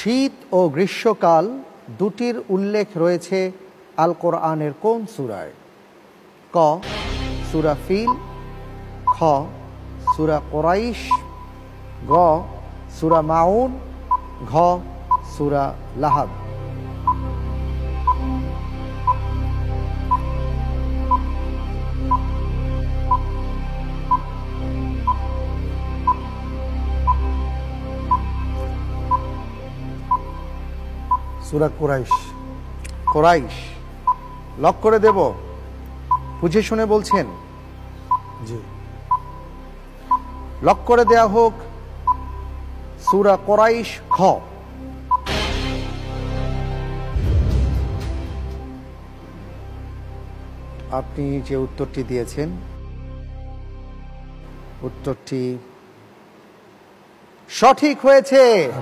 শীত ও গ্রীষ্মকাল দুটির উল্লেখ রয়েছে আল কোরআনের কোন সূরায়? ক সূরা ফিল, খ সূরা কুরাইশ, গ সূরা মাউন, ঘ সূরা লাহাব। সূরা কুরাইশ। কুরাইশ লক করে দেব? বুঝে শুনে বলছেন? জি। লক করে দেয়া হোক সূরা কুরাইশ খ। আপনি যে উত্তরটি দিয়েছেন উত্তরটি সঠিক হয়েছে।